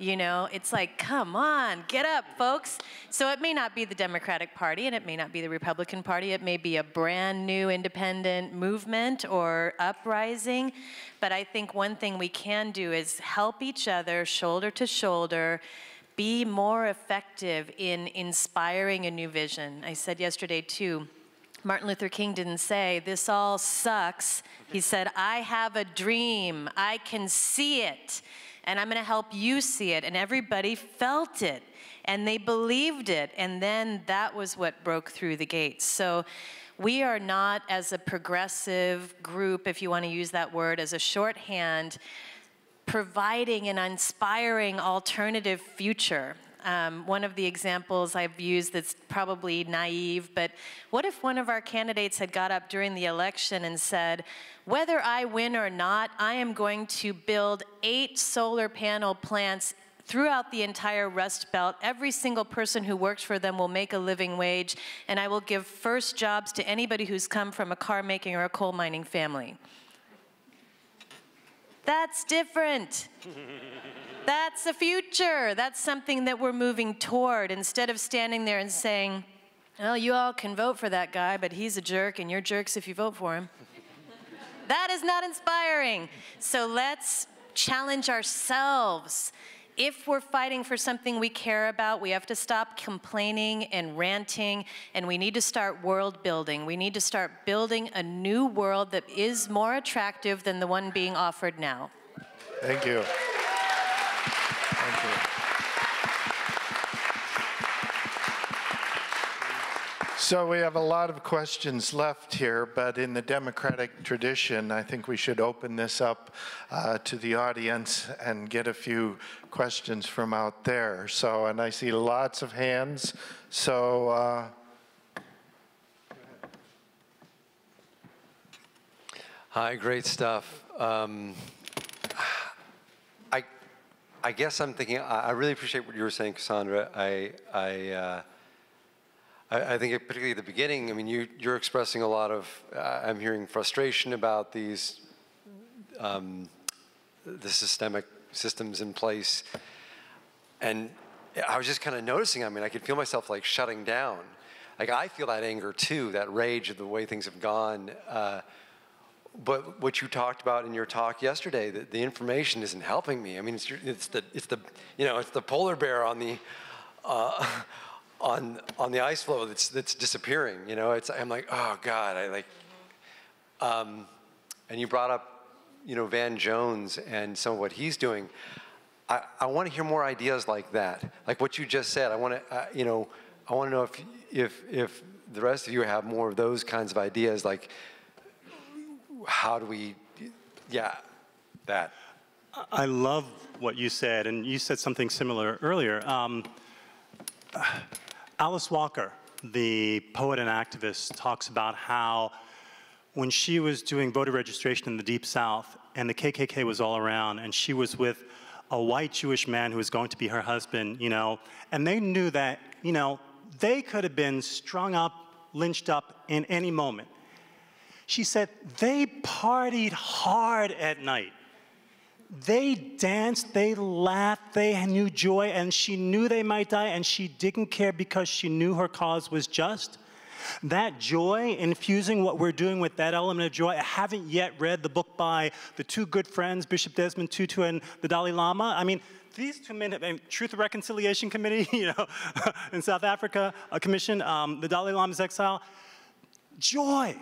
You know, it's like, come on, get up, folks. So it may not be the Democratic Party, and it may not be the Republican Party. It may be a brand new independent movement or uprising. But I think one thing we can do is help each other, shoulder to shoulder, be more effective in inspiring a new vision. I said yesterday, too, Martin Luther King didn't say, this all sucks. He said, I have a dream. I can see it. And I'm going to help you see it. And everybody felt it, and they believed it. And then that was what broke through the gates. So we are not, as a progressive group, if you want to use that word as a shorthand, providing an inspiring alternative future. One of the examples I've used that's probably naive, but what if one of our candidates had got up during the election and said, whether I win or not, I am going to build 8 solar panel plants throughout the entire Rust Belt. Every single person who works for them will make a living wage, and I will give first jobs to anybody who's come from a car making or a coal mining family. That's different. That's the future. That's something that we're moving toward, instead of standing there and saying, well, you all can vote for that guy, but he's a jerk, and you're jerks if you vote for him. That is not inspiring. So let's challenge ourselves. If we're fighting for something we care about, we have to stop complaining and ranting, and we need to start world building. We need to start building a new world that is more attractive than the one being offered now. Thank you. Thank you. So we have a lot of questions left here, but in the democratic tradition, I think we should open this up to the audience and get a few questions from out there. So, and I see lots of hands, so. Hi, great stuff. I guess I'm thinking, I really appreciate what you were saying, Cassandra. I think particularly at the beginning, I mean, you're expressing a lot of, I'm hearing frustration about these, the systemic systems in place. And I was just kind of noticing, I mean, I could feel myself like shutting down. Like I feel that anger too, that rage of the way things have gone. But what you talked about in your talk yesterday, the information isn't helping me. I mean, it's the polar bear on the on the ice floe that's disappearing. You know, I'm like, oh God, and you brought up, Van Jones and some of what he's doing. I want to hear more ideas like that, like what you just said. I want to, I want to know if the rest of you have more of those kinds of ideas, like. How do we, that. I love what you said, and you said something similar earlier. Alice Walker, the poet and activist, talks about how when she was doing voter registration in the Deep South, and the KKK was all around, and she was with a white Jewish man who was going to be her husband, and they knew that, they could have been strung up, lynched up in any moment. She said they partied hard at night. They danced, they laughed, they knew joy, and she knew they might die, and she didn't care because she knew her cause was just. That joy, infusing what we're doing with that element of joy. I haven't yet read the book by the two good friends, Bishop Desmond Tutu and the Dalai Lama. I mean, these 2 men, Truth and Reconciliation Committee, in South Africa, a commission, the Dalai Lama's exile. Joy.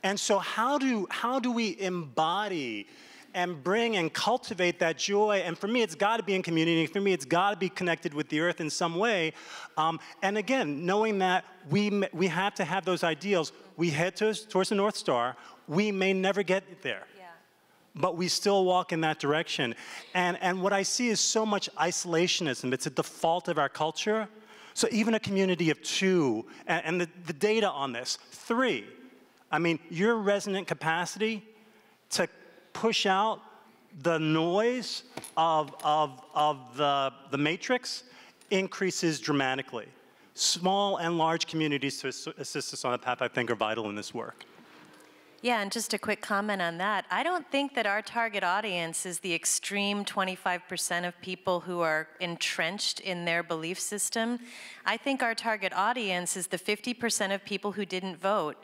And so how do we embody and bring and cultivate that joy? And for me, it's got to be in community. For me, it's got to be connected with the earth in some way. And again, knowing that we have to have those ideals. We head towards the North Star. We may never get there. But we still walk in that direction. And what I see is so much isolationism. It's a default of our culture. So even a community of 2, and the data on this, 3, I mean, your resonant capacity to push out the noise of the matrix increases dramatically. Small and large communities to assist us on the path, I think, are vital in this work. Yeah, and just a quick comment on that. I don't think that our target audience is the extreme 25% of people who are entrenched in their belief system. I think our target audience is the 50% of people who didn't vote,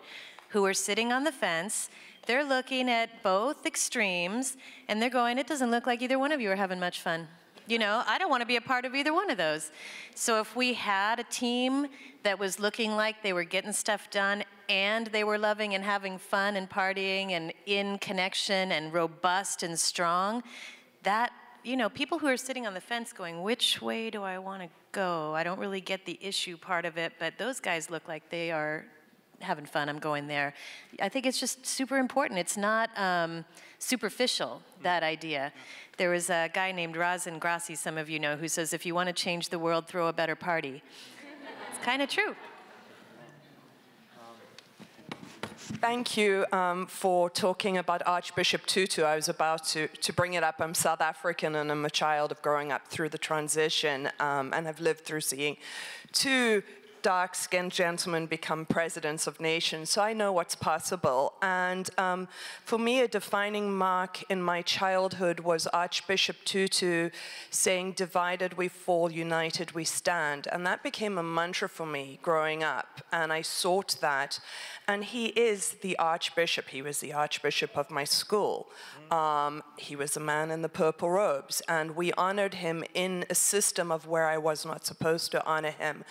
who are sitting on the fence. They're looking at both extremes, and they're going, it doesn't look like either one of you are having much fun. I don't want to be a part of either one of those. So if we had a team that was looking like they were getting stuff done and they were loving and having fun and partying and in connection and robust and strong, that, people who are sitting on the fence going, which way do I want to go? I don't really get the issue part of it, but those guys look like they are having fun, I'm going there. I think it's just super important. It's not superficial, that idea. There was a guy named Razan Grassi, some of you know, who says, if you want to change the world, throw a better party. It's kind of true. Thank you for talking about Archbishop Tutu. I was about to bring it up. I'm South African, and I'm a child of growing up through the transition, and have lived through seeing two dark-skinned gentlemen become presidents of nations, so I know what's possible. And for me, a defining mark in my childhood was Archbishop Tutu saying, "Divided we fall, united we stand." And that became a mantra for me growing up, and I sought that. And he is the Archbishop. He was the Archbishop of my school. He was a man in the purple robes, and we honored him in a system of where I was not supposed to honor him.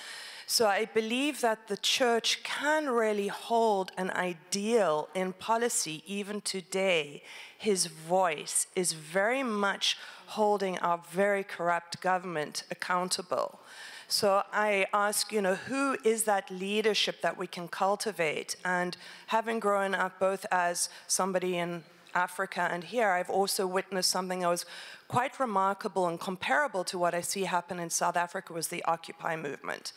So I believe that the church can really hold an ideal in policy even today. His voice is very much holding our very corrupt government accountable. So I ask, who is that leadership that we can cultivate? And having grown up both as somebody in Africa and here, I've also witnessed something that was quite remarkable and comparable to what I see happen in South Africa was the Occupy movement.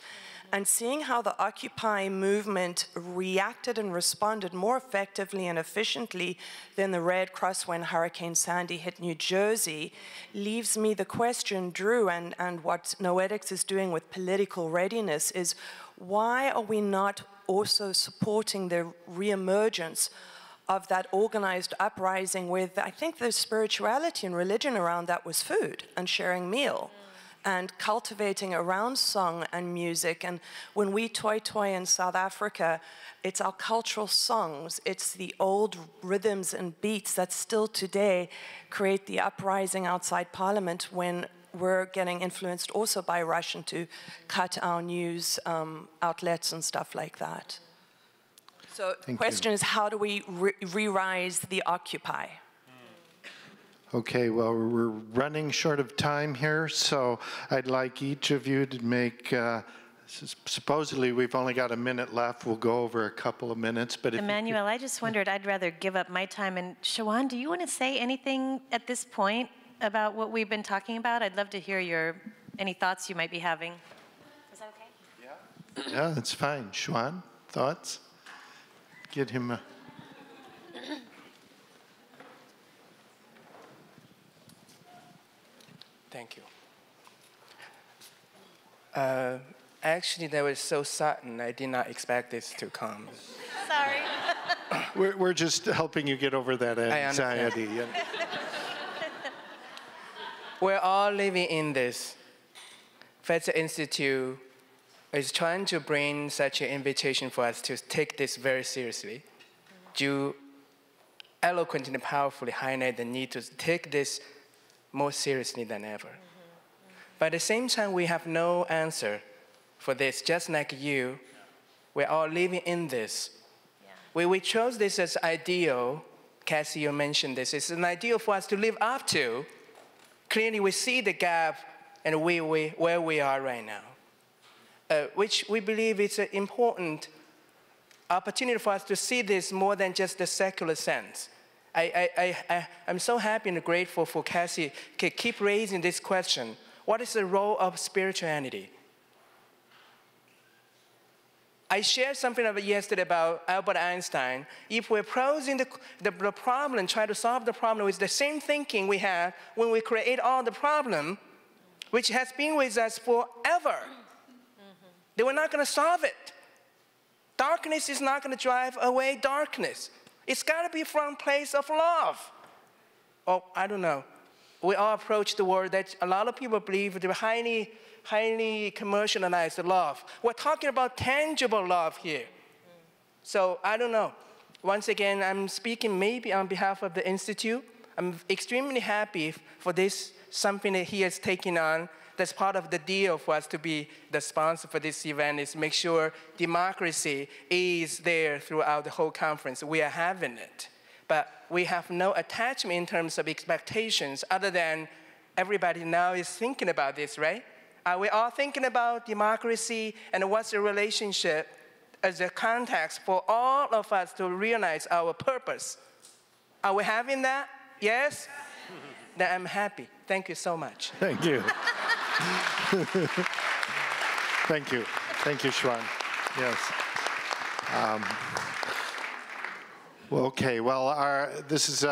And seeing how the Occupy movement reacted and responded more effectively and efficiently than the Red Cross when Hurricane Sandy hit New Jersey leaves me the question, Drew, and what Noetics is doing with political readiness is, why are we not also supporting the reemergence of that organized uprising with, I think the spirituality and religion around that was food and sharing meal. And cultivating around song and music. And when we toy in South Africa, it's our cultural songs, it's the old rhythms and beats that still today create the uprising outside Parliament when we're getting influenced also by Russian to cut our news outlets and stuff like that. So the question is, how do we re-rise the Occupy? Okay, well, we're running short of time here, so I'd like each of you to make, supposedly we've only got a minute left. We'll go over a couple of minutes, but if Emmanuel, I just wondered, I'd rather give up my time. And Shawan, do you want to say anything at this point about what we've been talking about? I'd love to hear any thoughts you might be having. Is that okay? Yeah, that's fine. Shawan, thoughts? Get him a... Thank you. Actually, that was so sudden. I did not expect this to come. Sorry. We're just helping you get over that anxiety. We're all living in this. Vieten Institute is trying to bring such an invitation for us to take this very seriously. You eloquently and powerfully highlight the need to take this more seriously than ever. But at the same time, we have no answer for this. Just like you, we're all living in this. We chose this as ideal. Cassie, you mentioned this. It's an ideal for us to live up to. Clearly, we see the gap and where we are right now, which we believe is an important opportunity for us to see this more than just the secular sense. I'm so happy and grateful for Cassie to keep raising this question. What is the role of spirituality? I shared something yesterday about Albert Einstein. If we're posing the problem, try to solve the problem with the same thinking we have when we create all the problem, which has been with us forever, then we're not going to solve it. Darkness is not going to drive away darkness. It's got to be from a place of love. Oh, I don't know. We all approach the world that a lot of people believe the highly commercialized love. We're talking about tangible love here. So I don't know. Once again, I'm speaking maybe on behalf of the Institute. I'm extremely happy for this, something that he has taken on. That's part of the deal for us to be the sponsor for this event, is make sure democracy is there throughout the whole conference. We are having it. But we have no attachment in terms of expectations other than everybody now is thinking about this, right? Are we all thinking about democracy and what's the relationship as a context for all of us to realize our purpose. Are we having that? Yes? Then I'm happy. Thank you so much. Thank you. Thank you. Thank you, Xuan. Yes. Well, okay, well, this is,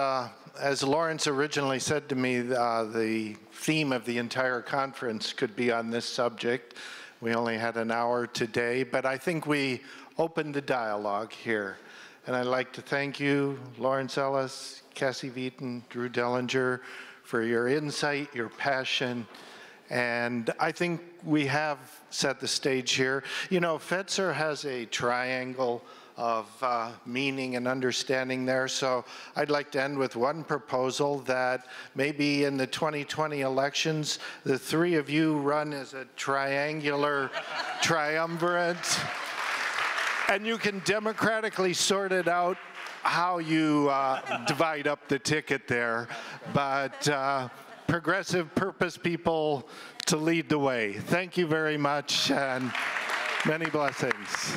as Lawrence originally said to me, the theme of the entire conference could be on this subject. We only had an hour today, but I think we opened the dialogue here. And I'd like to thank you, Lawrence Ellis, Cassie Vieten, Drew Dellinger, for your insight, your passion, and I think we have set the stage here. You know, Fetzer has a triangle of meaning and understanding there, so I'd like to end with one proposal that maybe in the 2020 elections, the three of you run as a triangular triumvirate, and you can democratically sort it out how you divide up the ticket there, but progressive purpose people to lead the way. Thank you very much, and many blessings.